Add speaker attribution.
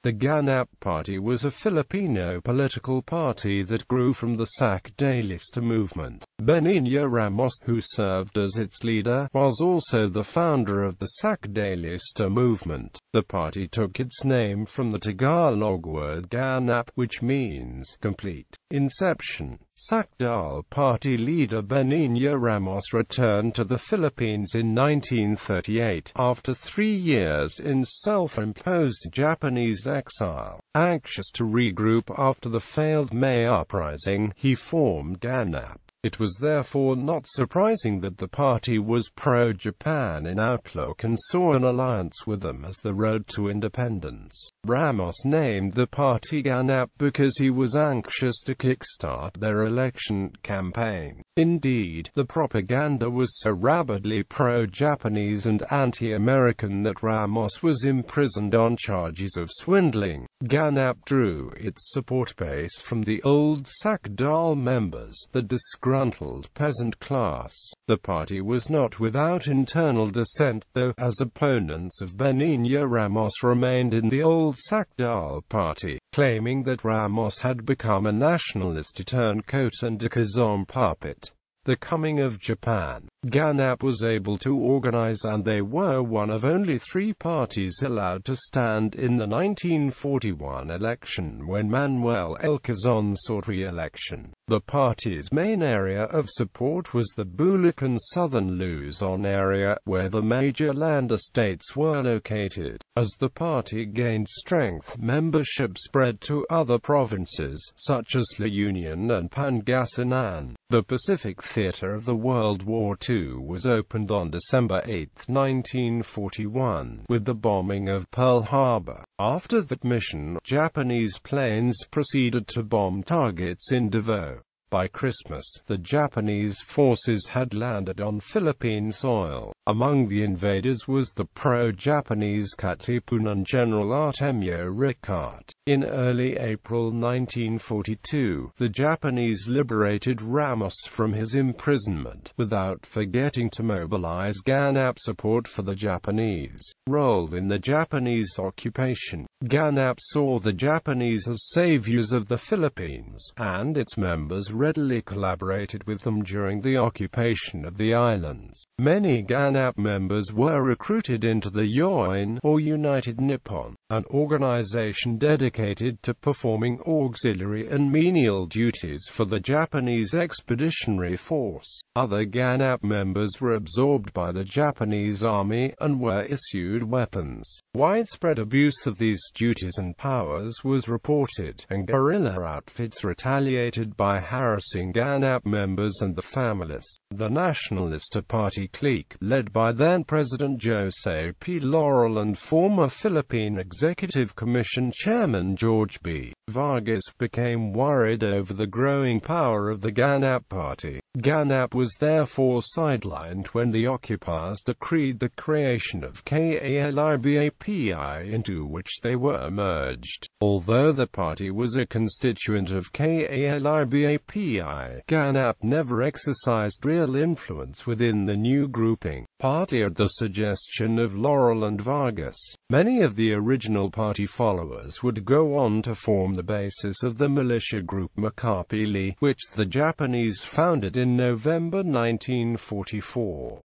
Speaker 1: The Ganap Party was a Filipino political party that grew from the Sakdalista movement. Benigno Ramos, who served as its leader, was also the founder of the Sakdalista movement. The party took its name from the Tagalog word ganap, which means complete. Inception. Sakdal Party leader Benigno Ramos returned to the Philippines in 1938, after 3 years in self-imposed Japanese exile. Anxious to regroup after the failed May uprising, he formed Ganap. It was therefore not surprising that the party was pro-Japan in outlook and saw an alliance with them as the road to independence. Ramos named the party Ganap because he was anxious to kickstart their election campaign. Indeed, the propaganda was so rabidly pro-Japanese and anti-American that Ramos was imprisoned on charges of swindling. Ganap drew its support base from the old Sakdal members, the disgruntled peasant class. The party was not without internal dissent, though, as opponents of Benigno Ramos remained in the old Sakdal Party, claiming that Ramos had become a nationalist turncoat and a Kazon puppet. The coming of Japan. Ganap was able to organize, and they were one of only 3 parties allowed to stand in the 1941 election when Manuel L. Quezon sought re-election. The party's main area of support was the Bulacan southern Luzon area, where the major land estates were located. As the party gained strength, membership spread to other provinces, such as La Union and Pangasinan. The Pacific Theater of the World War II was opened on December 8, 1941, with the bombing of Pearl Harbor. After that mission, Japanese planes proceeded to bomb targets in Davao. By Christmas, the Japanese forces had landed on Philippine soil. Among the invaders was the pro-Japanese Katipunan General Artemio Ricart. In early April 1942, the Japanese liberated Ramos from his imprisonment, without forgetting to mobilize Ganap support for the Japanese role in the Japanese occupation. Ganap saw the Japanese as saviors of the Philippines, and its members readily collaborated with them during the occupation of the islands. Many Ganap members were recruited into the YOIN, or United Nippon, an organization dedicated to performing auxiliary and menial duties for the Japanese Expeditionary Force. Other Ganap members were absorbed by the Japanese army and were issued weapons. Widespread abuse of these duties and powers was reported, and guerrilla outfits retaliated by harassing Ganap members and the families. The Nationalista Party clique, led by then-President Jose P. Laurel and former Philippine Executive Commission Chairman George B. Vargas, became worried over the growing power of the Ganap Party. Ganap was therefore sidelined when the occupiers decreed the creation of KALRBAPI, into which they were merged. Although the party was a constituent of KALRBAPI, Ganap never exercised real influence within the new grouping party at the suggestion of Laurel and Vargas. Many of the original party followers would go on to form the basis of the militia group Makapili, which the Japanese founded in November 1944.